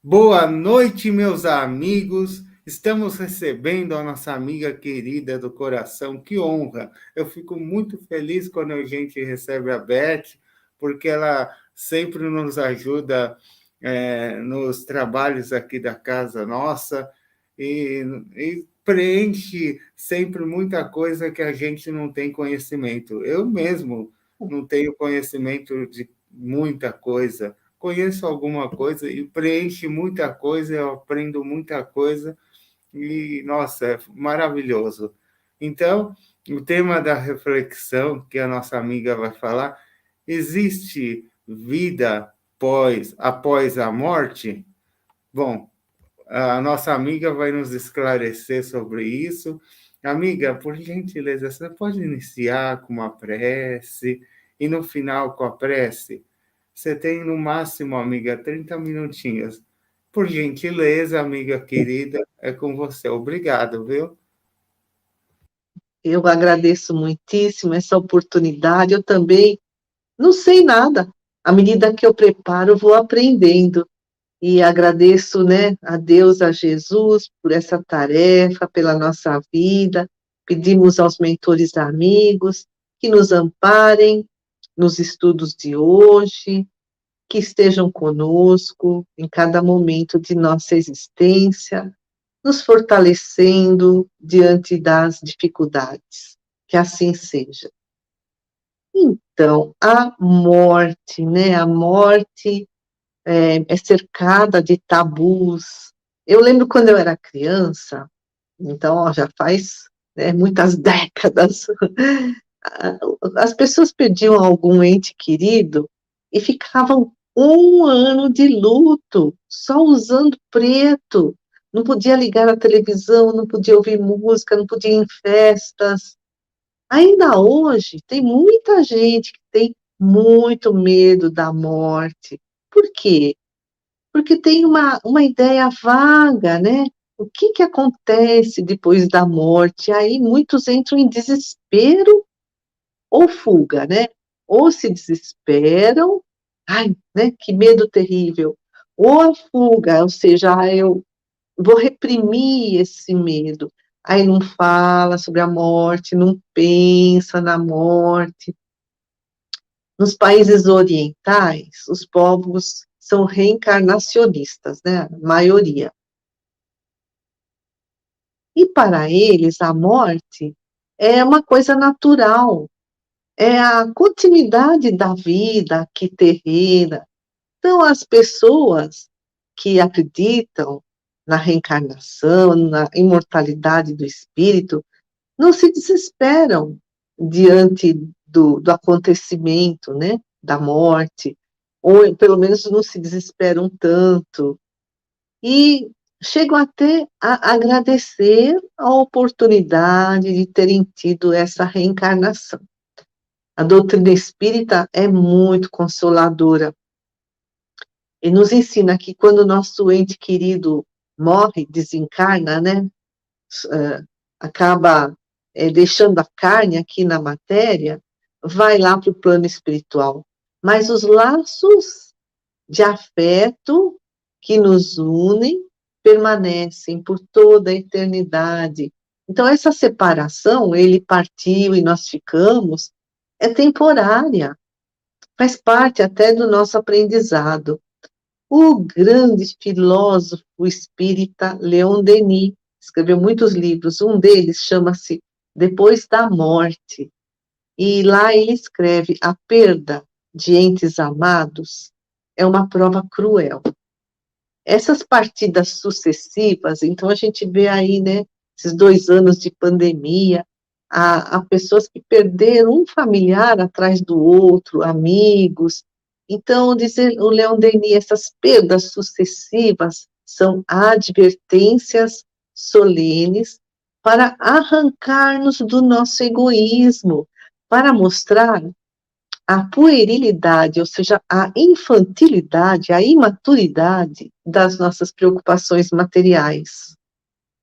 Boa noite, meus amigos. Estamos recebendo a nossa amiga querida do coração. Que honra! Eu fico muito feliz quando a gente recebe a Beth, porque ela sempre nos ajuda nos trabalhos aqui da casa nossa e preenche sempre muita coisa que a gente não tem conhecimento. Eu mesmo não tenho conhecimento de muita coisa, conheço alguma coisa e preenche muita coisa, eu aprendo muita coisa e, nossa, é maravilhoso. Então, o tema da reflexão que a nossa amiga vai falar, existe vida após a morte? Bom, a nossa amiga vai nos esclarecer sobre isso. Amiga, por gentileza, você pode iniciar com uma prece e no final com a prece? Você tem no máximo, amiga, 30 minutinhos. Por gentileza, amiga querida, é com você. Obrigado, viu? Eu agradeço muitíssimo essa oportunidade. Eu também não sei nada. À medida que eu preparo, eu vou aprendendo. E agradeço, né, a Deus, a Jesus, por essa tarefa, pela nossa vida. Pedimos aos mentores amigos que nos amparem nos estudos de hoje, que estejam conosco em cada momento de nossa existência, nos fortalecendo diante das dificuldades. Que assim seja. Então, a morte, né? A morte é cercada de tabus. Eu lembro quando eu era criança, então ó, já faz, né, muitas décadas, as pessoas perdiam algum ente querido e ficavam um ano de luto, só usando preto. Não podia ligar a televisão, não podia ouvir música, não podia ir em festas. Ainda hoje, tem muita gente que tem muito medo da morte. Por quê? Porque tem uma ideia vaga, né? O que que acontece depois da morte? Aí muitos entram em desespero ou fuga, né? Ou se desesperam, ai, né? Que medo terrível. Ou a fuga, ou seja, eu vou reprimir esse medo. Aí não fala sobre a morte, não pensa na morte. Nos países orientais, os povos são reencarnacionistas, né? A maioria. E para eles, a morte é uma coisa natural, é a continuidade da vida aqui terrena. Então, as pessoas que acreditam na reencarnação, na imortalidade do espírito, não se desesperam diante do acontecimento, né, da morte, ou pelo menos não se desesperam tanto, e chegam até a agradecer a oportunidade de terem tido essa reencarnação. A doutrina espírita é muito consoladora e nos ensina que quando o nosso ente querido morre, desencarna, né, acaba deixando a carne aqui na matéria, vai lá para o plano espiritual. Mas os laços de afeto que nos unem permanecem por toda a eternidade. Então, essa separação, ele partiu e nós ficamos, é temporária, faz parte até do nosso aprendizado. O grande filósofo espírita Leon Denis escreveu muitos livros, um deles chama-se Depois da Morte, e lá ele escreve: a perda de entes amados é uma prova cruel. Essas partidas sucessivas, então a gente vê aí, né, esses 2 anos de pandemia, há pessoas que perderam um familiar atrás do outro, amigos. Então, diz o Leon Denis, essas perdas sucessivas são advertências solenes para arrancar-nos do nosso egoísmo, para mostrar a puerilidade, ou seja, a infantilidade, a imaturidade das nossas preocupações materiais,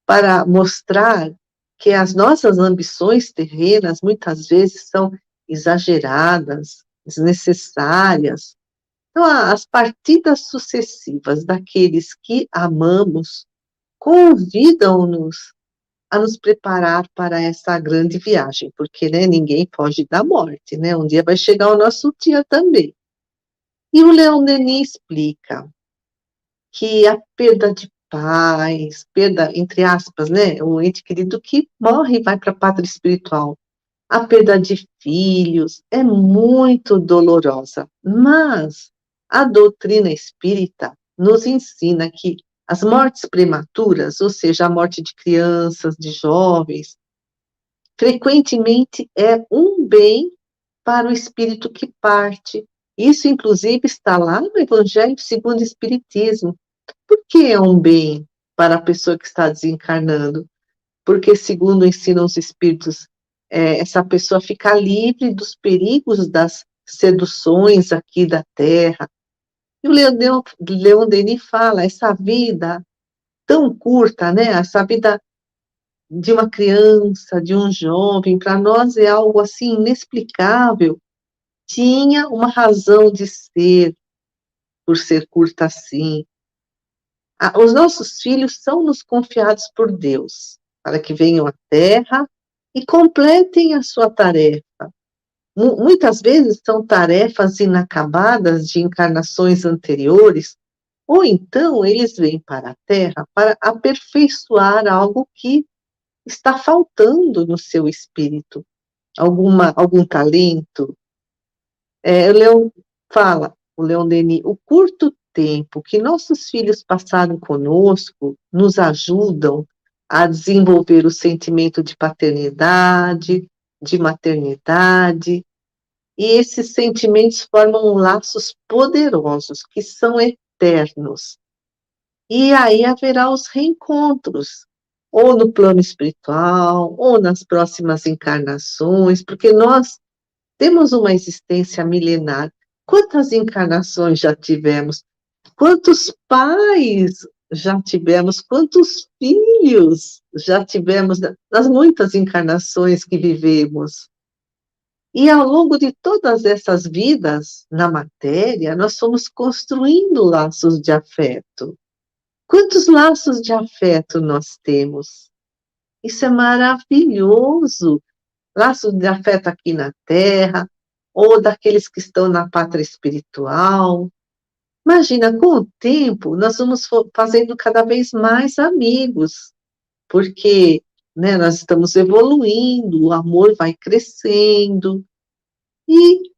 para mostrar que as nossas ambições terrenas muitas vezes são exageradas, desnecessárias, Então, as partidas sucessivas daqueles que amamos convidam-nos a nos preparar para essa grande viagem, porque, né, ninguém foge da morte, né? Um dia vai chegar o nosso dia também. E o Leon Denis explica que a perda de pais, perda, entre aspas, né, o ente querido que morre e vai para a pátria espiritual, a perda de filhos é muito dolorosa, mas a doutrina espírita nos ensina que as mortes prematuras, ou seja, a morte de crianças, de jovens, frequentemente é um bem para o espírito que parte. Isso, inclusive, está lá no Evangelho segundo o Espiritismo. Por que é um bem para a pessoa que está desencarnando? Porque, segundo ensinam os espíritos, essa pessoa fica livre dos perigos das seduções aqui da Terra. E o Leon Denis fala, essa vida tão curta, né? Essa vida de uma criança, de um jovem, para nós é algo assim inexplicável. Tinha uma razão de ser, por ser curta assim. Os nossos filhos são nos confiados por Deus, para que venham à Terra e completem a sua tarefa. Muitas vezes são tarefas inacabadas de encarnações anteriores, ou então eles vêm para a Terra para aperfeiçoar algo que está faltando no seu espírito, algum talento. O Leon fala, o Leon Denis, o curto tempo que nossos filhos passaram conosco nos ajudam a desenvolver o sentimento de paternidade, de maternidade, e esses sentimentos formam laços poderosos, que são eternos. E aí haverá os reencontros, ou no plano espiritual, ou nas próximas encarnações, porque nós temos uma existência milenar. Quantas encarnações já tivemos? Quantos pais já tivemos? Quantos filhos já tivemos nas muitas encarnações que vivemos? E ao longo de todas essas vidas na matéria, nós fomos construindo laços de afeto. Quantos laços de afeto nós temos? Isso é maravilhoso. Laços de afeto aqui na Terra, ou daqueles que estão na pátria espiritual. Imagina, com o tempo, nós vamos fazendo cada vez mais amigos, porque, né, nós estamos evoluindo, o amor vai crescendo, e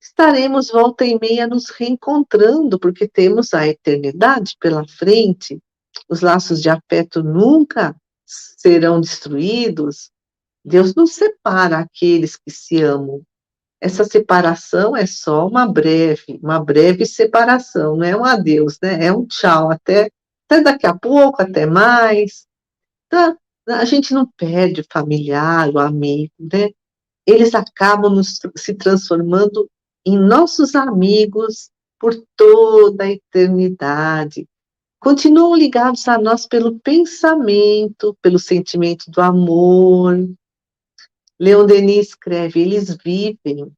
estaremos volta e meia nos reencontrando, porque temos a eternidade pela frente, os laços de afeto nunca serão destruídos, Deus não separa aqueles que se amam. Essa separação é só uma breve separação, não é um adeus, né? É um tchau, até daqui a pouco, até mais. Então, a gente não perde o familiar, o amigo, né? Eles acabam se transformando em nossos amigos por toda a eternidade. Continuam ligados a nós pelo pensamento, pelo sentimento do amor. Leon Denis escreve, eles vivem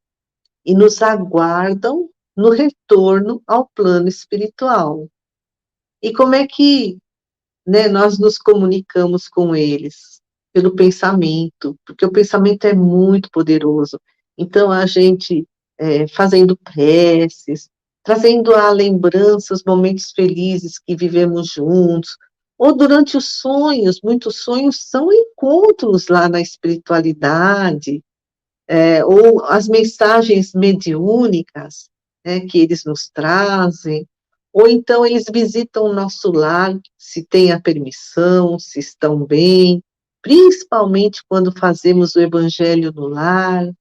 e nos aguardam no retorno ao plano espiritual. E como é que, né, nós nos comunicamos com eles? Pelo pensamento, porque o pensamento é muito poderoso. Então, a gente fazendo preces, trazendo à lembrança os momentos felizes que vivemos juntos, ou durante os sonhos, muitos sonhos são encontros lá na espiritualidade, ou as mensagens mediúnicas, né, que eles nos trazem, ou então eles visitam o nosso lar, se tem a permissão, se estão bem, principalmente quando fazemos o evangelho no lar.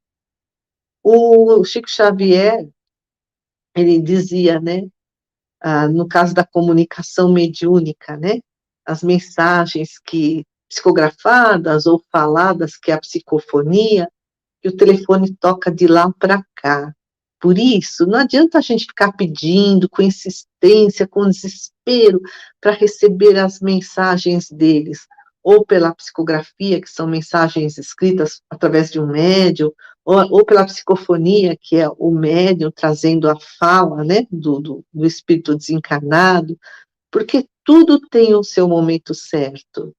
O Chico Xavier, ele dizia, né, no caso da comunicação mediúnica, né, as mensagens que psicografadas ou faladas, que é a psicofonia, e o telefone toca de lá para cá. Por isso, não adianta a gente ficar pedindo com insistência, com desespero, para receber as mensagens deles, ou pela psicografia, que são mensagens escritas através de um médium, ou pela psicofonia, que é o médium trazendo a fala, né, do espírito desencarnado, porque tudo tem o seu momento certo.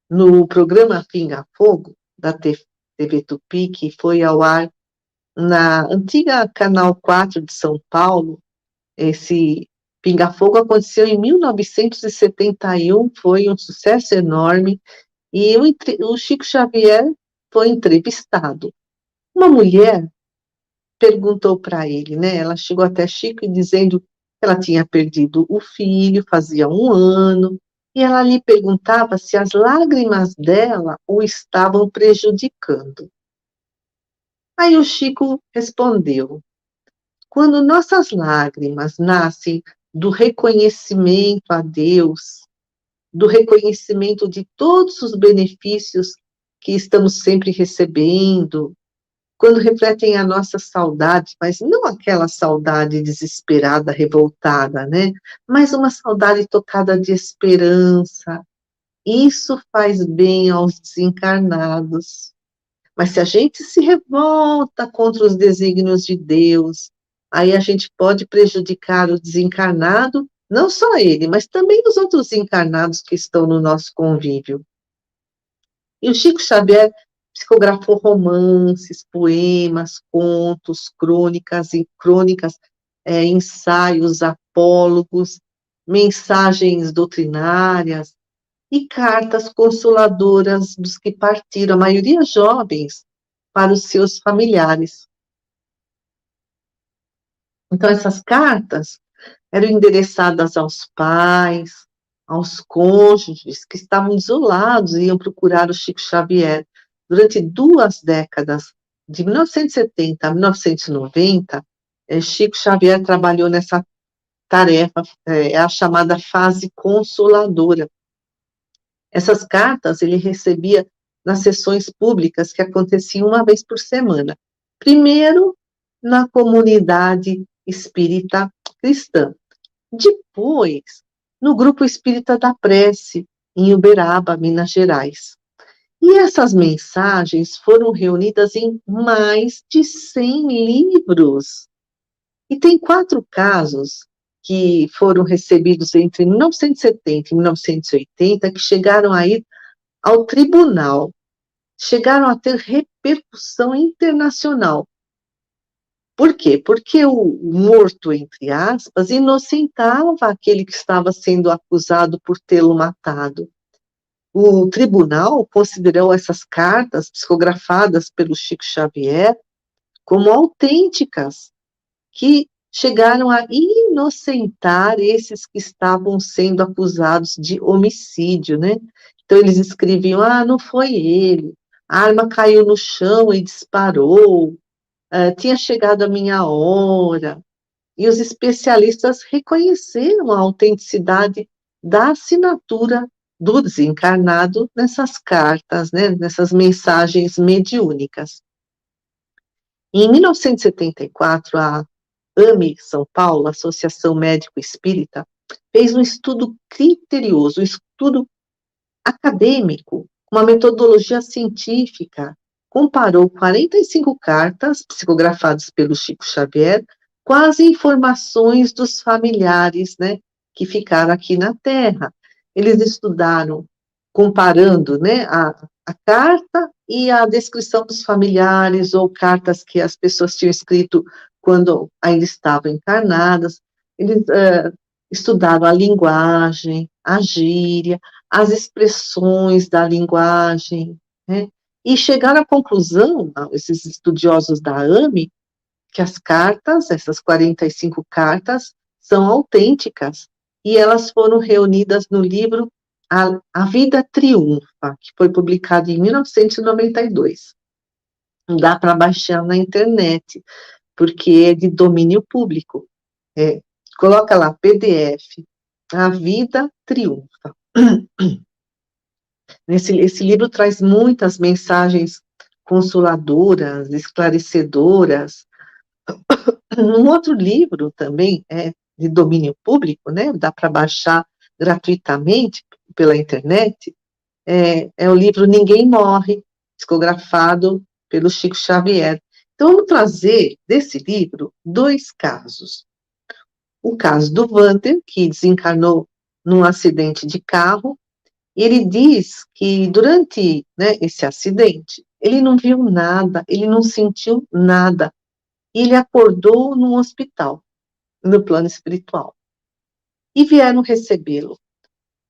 No programa Pinga Fogo, da TV Tupi, que foi ao ar na antiga Canal 4 de São Paulo, esse Pinga Fogo aconteceu em 1971, foi um sucesso enorme, e o Chico Xavier foi entrevistado. Uma mulher perguntou para ele, né? Ela chegou até Chico dizendo que ela tinha perdido o filho, fazia um ano, e ela lhe perguntava se as lágrimas dela o estavam prejudicando. Aí o Chico respondeu: quando nossas lágrimas nascem do reconhecimento a Deus, do reconhecimento de todos os benefícios que estamos sempre recebendo, quando refletem a nossa saudade, mas não aquela saudade desesperada, revoltada, né? Mas uma saudade tocada de esperança. Isso faz bem aos desencarnados. Mas se a gente se revolta contra os desígnios de Deus, aí a gente pode prejudicar o desencarnado, não só ele, mas também os outros encarnados que estão no nosso convívio. E o Chico Xavier psicografou romances, poemas, contos, crônicas, ensaios, apólogos, mensagens doutrinárias e cartas consoladoras dos que partiram, a maioria jovens, para os seus familiares. Então, essas cartas eram endereçadas aos pais, aos cônjuges que estavam isolados e iam procurar o Chico Xavier. Durante 2 décadas, de 1970 a 1990, Chico Xavier trabalhou nessa tarefa, a chamada fase consoladora. Essas cartas ele recebia nas sessões públicas que aconteciam uma vez por semana. Primeiro, na comunidade espírita cristã. Depois, no Grupo Espírita da Prece, em Uberaba, Minas Gerais. E essas mensagens foram reunidas em mais de 100 livros. E tem 4 casos que foram recebidos entre 1970 e 1980, que chegaram a ir ao tribunal, chegaram a ter repercussão internacional. Por quê? Porque o morto, entre aspas, inocentava aquele que estava sendo acusado por tê-lo matado. O tribunal considerou essas cartas psicografadas pelo Chico Xavier como autênticas, que chegaram a inocentar esses que estavam sendo acusados de homicídio, né? Então eles escreviam, não foi ele, a arma caiu no chão e disparou, tinha chegado a minha hora, e os especialistas reconheceram a autenticidade da assinatura do desencarnado nessas cartas, né, nessas mensagens mediúnicas. Em 1974, a AME São Paulo, Associação Médico Espírita, fez um estudo criterioso, um estudo acadêmico, uma metodologia científica, comparou 45 cartas psicografadas pelo Chico Xavier com as informações dos familiares, né, que ficaram aqui na Terra. Eles estudaram, comparando, né, a carta e a descrição dos familiares, ou cartas que as pessoas tinham escrito quando ainda estavam encarnadas. Eles estudaram a linguagem, a gíria, as expressões da linguagem, né? E chegaram à conclusão, esses estudiosos da AME, que as cartas, essas 45 cartas, são autênticas, e elas foram reunidas no livro A Vida Triunfa, que foi publicado em 1992. Dá para baixar na internet, porque é de domínio público. Coloca lá, PDF, A Vida Triunfa. Esse livro traz muitas mensagens consoladoras, esclarecedoras. Um outro livro também é de domínio público, né? Dá para baixar gratuitamente pela internet. É o livro Ninguém Morre, psicografado pelo Chico Xavier. Então, vamos trazer desse livro 2 casos. O caso do Wander, que desencarnou num acidente de carro, e ele diz que durante, né, esse acidente, ele não viu nada, ele não sentiu nada, e ele acordou num hospital, no plano espiritual, e vieram recebê-lo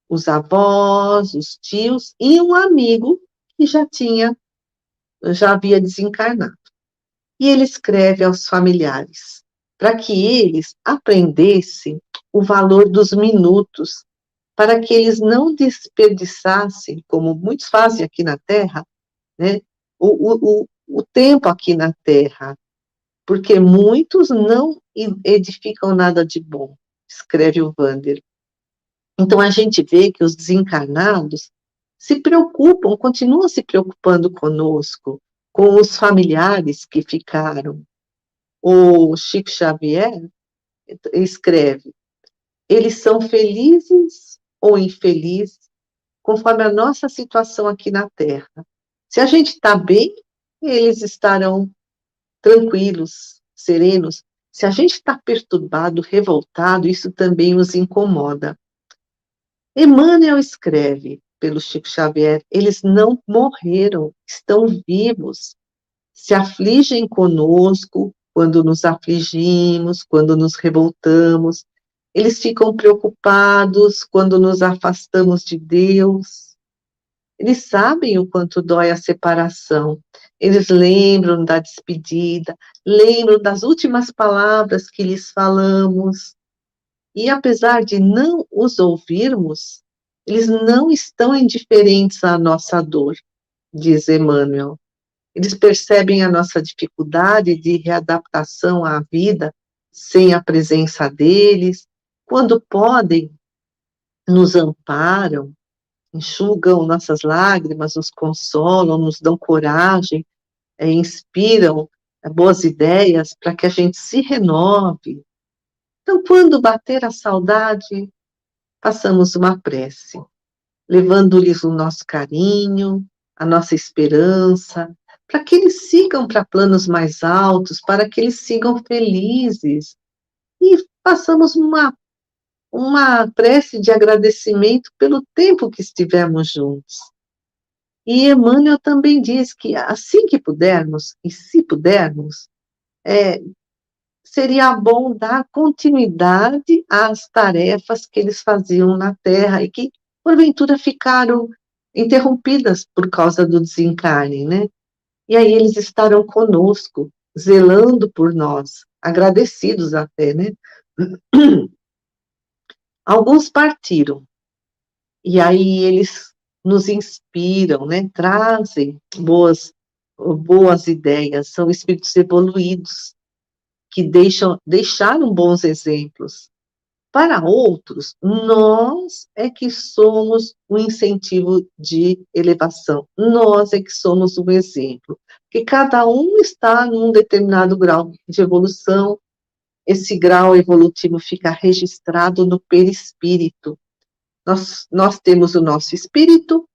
os avós, os tios e um amigo que já havia desencarnado. E ele escreve aos familiares para que eles aprendessem o valor dos minutos, para que eles não desperdiçassem, como muitos fazem aqui na Terra, né, o tempo aqui na Terra, porque muitos não edificam nada de bom, escreve o Wander. Então, a gente vê que os desencarnados se preocupam, continuam se preocupando conosco, com os familiares que ficaram. O Chico Xavier escreve: eles são felizes ou infelizes, conforme a nossa situação aqui na Terra. Se a gente está bem, eles estarão tranquilos, serenos. Se a gente está perturbado, revoltado, isso também os incomoda. Emmanuel escreve, pelo Chico Xavier, eles não morreram, estão vivos, se afligem conosco quando nos afligimos, quando nos revoltamos, eles ficam preocupados quando nos afastamos de Deus, eles sabem o quanto dói a separação, eles lembram da despedida, lembram das últimas palavras que lhes falamos, e apesar de não os ouvirmos, eles não estão indiferentes à nossa dor, diz Emmanuel. Eles percebem a nossa dificuldade de readaptação à vida sem a presença deles. Quando podem, nos amparam, enxugam nossas lágrimas, nos consolam, nos dão coragem, inspiram boas ideias para que a gente se renove. Então, quando bater a saudade, façamos uma prece, levando-lhes o nosso carinho, a nossa esperança, para que eles sigam para planos mais altos, para que eles sigam felizes. E façamos uma prece de agradecimento pelo tempo que estivemos juntos. E Emmanuel também diz que assim que pudermos, e se pudermos, seria bom dar continuidade às tarefas que eles faziam na Terra e que, porventura, ficaram interrompidas por causa do desencarne, né? E aí eles estarão conosco, zelando por nós, agradecidos até, né? Alguns partiram, e aí eles nos inspiram, né? Trazem boas ideias, são espíritos evoluídos, que deixaram bons exemplos. Para outros, nós é que somos o incentivo de elevação, nós é que somos o exemplo, porque cada um está num determinado grau de evolução, esse grau evolutivo fica registrado no perispírito. Nós temos o nosso espírito,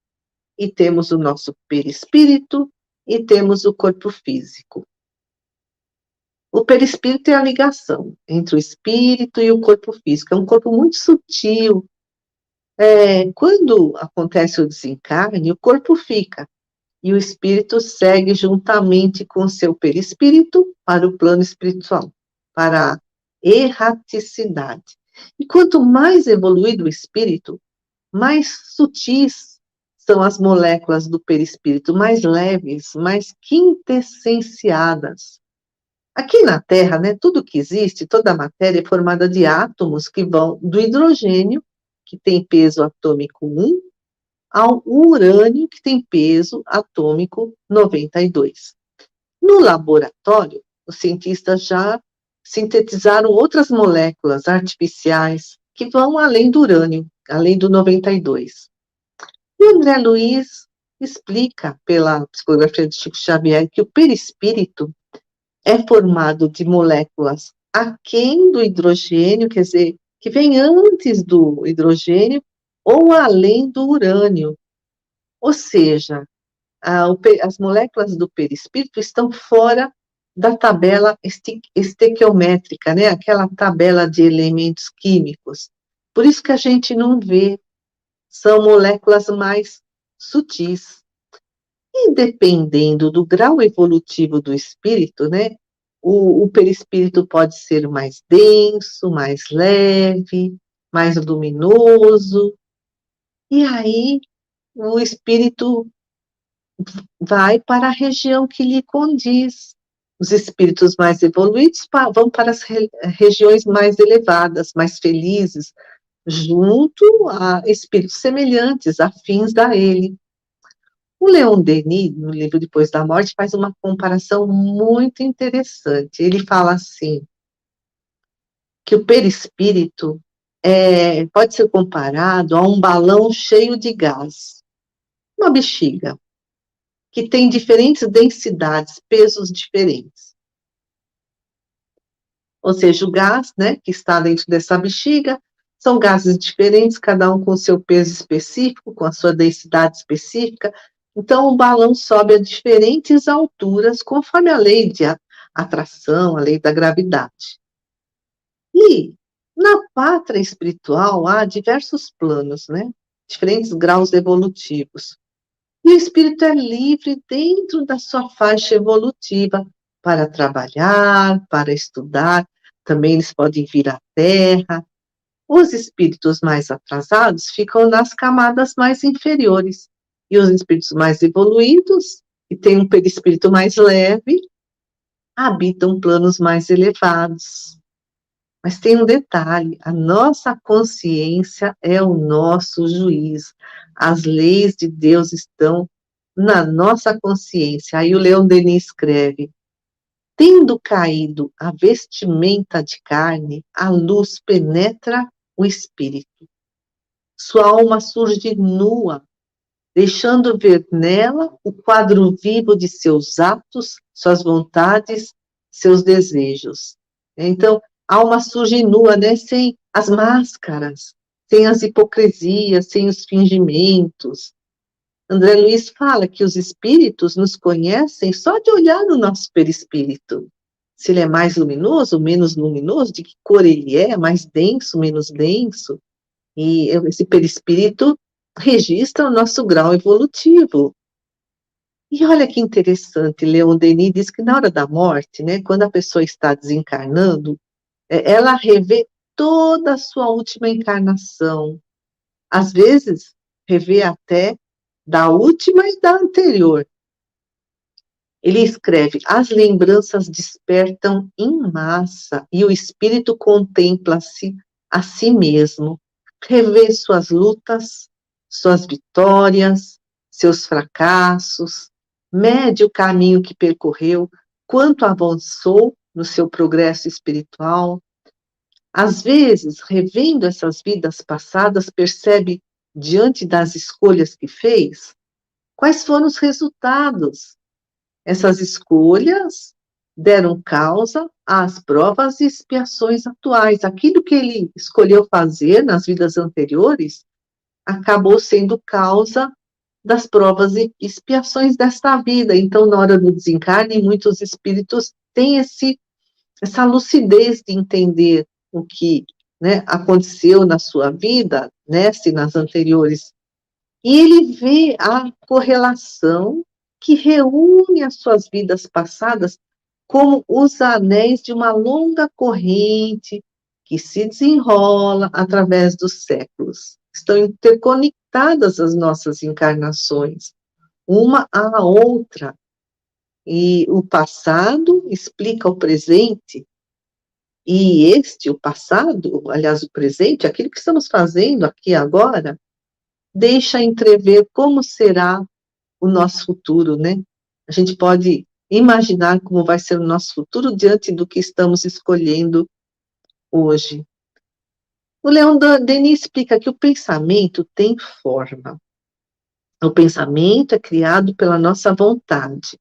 e temos o nosso perispírito, e temos o corpo físico. O perispírito é a ligação entre o espírito e o corpo físico. É um corpo muito sutil. Quando acontece o desencarne, o corpo fica. E o espírito segue juntamente com o seu perispírito para o plano espiritual, para a erraticidade. E quanto mais evoluído o espírito, mais sutis são as moléculas do perispírito, mais leves, mais quintessenciadas. Aqui na Terra, né, tudo que existe, toda a matéria é formada de átomos que vão do hidrogênio, que tem peso atômico 1, ao urânio, que tem peso atômico 92. No laboratório, os cientistas já sintetizaram outras moléculas artificiais que vão além do urânio, além do 92. E o André Luiz explica, pela psicografia de Chico Xavier, que o perispírito é formado de moléculas aquém do hidrogênio, quer dizer, que vem antes do hidrogênio ou além do urânio. Ou seja, as moléculas do perispírito estão fora da tabela estequiométrica, né? Aquela tabela de elementos químicos. Por isso que a gente não vê, são moléculas mais sutis. E dependendo do grau evolutivo do espírito, né? O perispírito pode ser mais denso, mais leve, mais luminoso. E aí o espírito vai para a região que lhe condiz. Os espíritos mais evoluídos vão para as regiões mais elevadas, mais felizes, junto a espíritos semelhantes, afins a ele. O Leon Denis, no livro Depois da Morte, faz uma comparação muito interessante. Ele fala assim, que o perispírito pode ser comparado a um balão cheio de gás, uma bexiga, que tem diferentes densidades, pesos diferentes. Ou seja, o gás, né, que está dentro dessa bexiga, são gases diferentes, cada um com o seu peso específico, com a sua densidade específica. Então, o balão sobe a diferentes alturas, conforme a lei de atração, a lei da gravidade. E, na pátria espiritual, há diversos planos, né, diferentes graus evolutivos. E o espírito é livre dentro da sua faixa evolutiva para trabalhar, para estudar. Também eles podem vir à Terra. Os espíritos mais atrasados ficam nas camadas mais inferiores. E os espíritos mais evoluídos, que têm um perispírito mais leve, habitam planos mais elevados. Mas tem um detalhe, a nossa consciência é o nosso juiz. As leis de Deus estão na nossa consciência. Aí o Leon Denis escreve, tendo caído a vestimenta de carne, a luz penetra o espírito. Sua alma surge nua, deixando ver nela o quadro vivo de seus atos, suas vontades, seus desejos. Então, a alma surge nua, né? Sem as máscaras, sem as hipocrisias, sem os fingimentos. André Luiz fala que os espíritos nos conhecem só de olhar no nosso perispírito. Se ele é mais luminoso, menos luminoso, de que cor ele é, mais denso, menos denso. E esse perispírito registra o nosso grau evolutivo. E olha que interessante, Leon Denis diz que na hora da morte, né, quando a pessoa está desencarnando, ela revê toda a sua última encarnação. Às vezes, revê até da última e da anterior. Ele escreve, as lembranças despertam em massa e o espírito contempla-se a si mesmo, revê suas lutas, suas vitórias, seus fracassos, mede o caminho que percorreu, quanto avançou no seu progresso espiritual. Às vezes, revendo essas vidas passadas, percebe, diante das escolhas que fez, quais foram os resultados. Essas escolhas deram causa às provas e expiações atuais. Aquilo que ele escolheu fazer nas vidas anteriores acabou sendo causa das provas e expiações desta vida. Então, na hora do desencarne, muitos espíritos têm essa lucidez de entender o que, né, aconteceu na sua vida, né, se nas anteriores. E ele vê a correlação que reúne as suas vidas passadas como os anéis de uma longa corrente que se desenrola através dos séculos. Estão interconectadas as nossas encarnações, uma à outra. E o passado explica o presente, e o passado, aliás, o presente, aquilo que estamos fazendo aqui agora, deixa entrever como será o nosso futuro, né? A gente pode imaginar como vai ser o nosso futuro diante do que estamos escolhendo hoje. O Leon Denis explica que o pensamento tem forma. O pensamento é criado pela nossa vontade.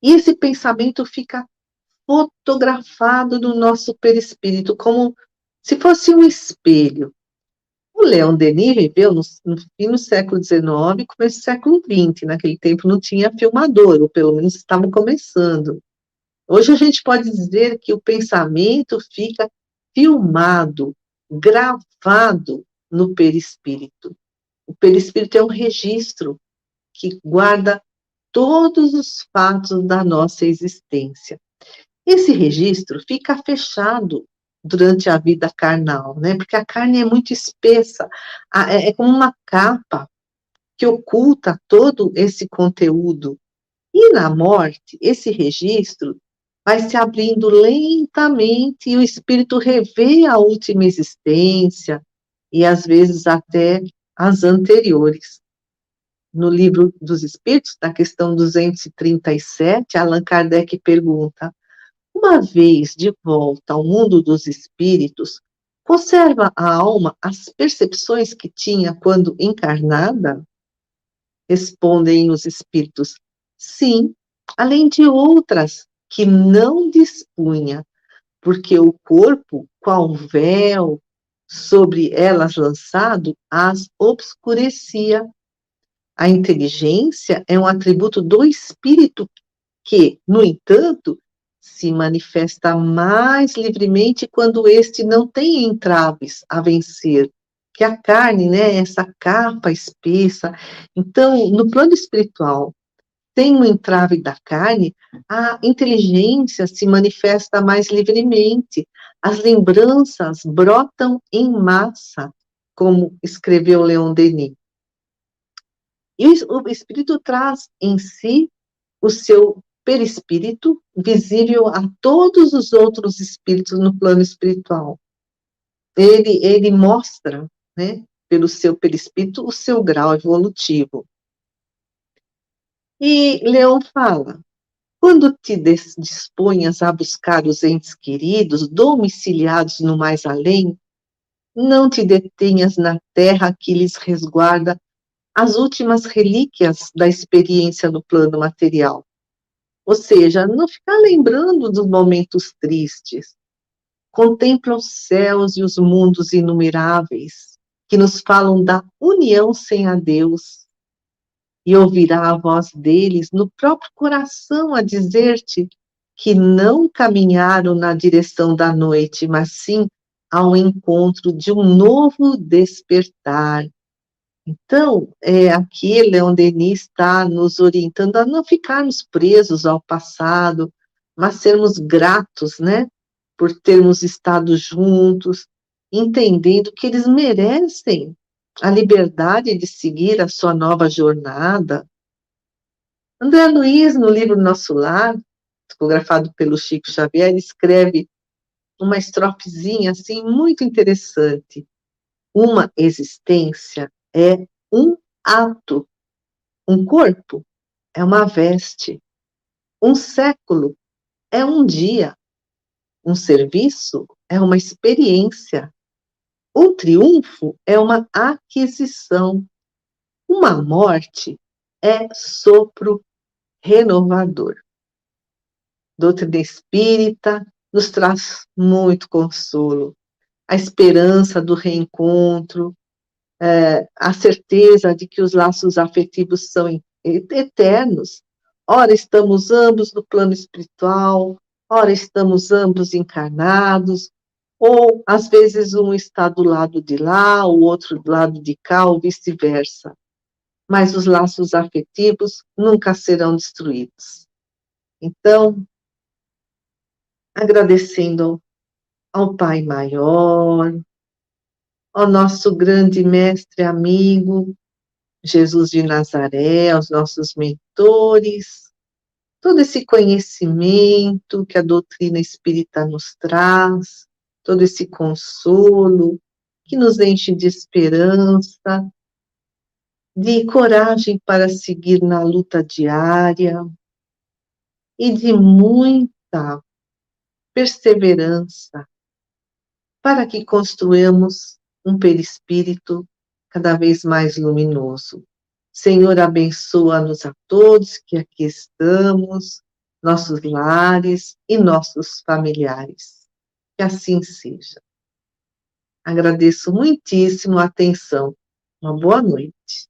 E esse pensamento fica fotografado no nosso perispírito, como se fosse um espelho. O Leon Denis viveu no fim do século XIX, começo do século XX. Naquele tempo não tinha filmador, ou pelo menos estavam começando. Hoje a gente pode dizer que o pensamento fica filmado, gravado no perispírito. O perispírito é um registro que guarda todos os fatos da nossa existência. Esse registro fica fechado durante a vida carnal, né? Porque a carne é muito espessa, é como uma capa que oculta todo esse conteúdo. E na morte, esse registro vai se abrindo lentamente e o espírito revê a última existência e às vezes até as anteriores. No livro dos Espíritos, na questão 237, Allan Kardec pergunta: uma vez de volta ao mundo dos espíritos, conserva a alma as percepções que tinha quando encarnada? Respondem os espíritos: sim, além de outras que não dispunha, porque o corpo, qual véu sobre elas lançado, as obscurecia. A inteligência é um atributo do espírito que, no entanto, se manifesta mais livremente quando este não tem entraves a vencer, que a carne, né, essa capa espessa. Então, no plano espiritual, tem um entrave da carne, a inteligência se manifesta mais livremente, as lembranças brotam em massa, como escreveu Leon Denis. E o espírito traz em si o seu perispírito visível a todos os outros espíritos no plano espiritual. Ele mostra, né, pelo seu perispírito, o seu grau evolutivo. E Leon fala: quando te disponhas a buscar os entes queridos, domiciliados no mais além, não te detenhas na terra que lhes resguarda as últimas relíquias da experiência no plano material. Ou seja, não ficar lembrando dos momentos tristes. Contempla os céus e os mundos inumeráveis, que nos falam da união sem a Deus, e ouvirá a voz deles no próprio coração a dizer-te que não caminharam na direção da noite, mas sim ao encontro de um novo despertar. Então, aqui Leon Denis está nos orientando a não ficarmos presos ao passado, mas sermos gratos, né, por termos estado juntos, entendendo que eles merecem a liberdade de seguir a sua nova jornada. André Luiz, no livro Nosso Lar, psicografado pelo Chico Xavier, escreve uma estrofezinha assim muito interessante. Uma existência é um ato, um corpo é uma veste, um século é um dia, um serviço é uma experiência, um triunfo é uma aquisição, uma morte é sopro renovador. Doutrina espírita nos traz muito consolo, a esperança do reencontro, a certeza de que os laços afetivos são eternos. Ora estamos ambos no plano espiritual, ora estamos ambos encarnados, ou às vezes um está do lado de lá, o outro do lado de cá, ou vice-versa. Mas os laços afetivos nunca serão destruídos. Então, agradecendo ao Pai Maior, ao nosso grande mestre amigo, Jesus de Nazaré, aos nossos mentores, todo esse conhecimento que a doutrina espírita nos traz, todo esse consolo que nos enche de esperança, de coragem para seguir na luta diária e de muita perseverança para que construamos um perispírito cada vez mais luminoso. Senhor, abençoa-nos a todos que aqui estamos, nossos lares e nossos familiares. Que assim seja. Agradeço muitíssimo a atenção. Uma boa noite.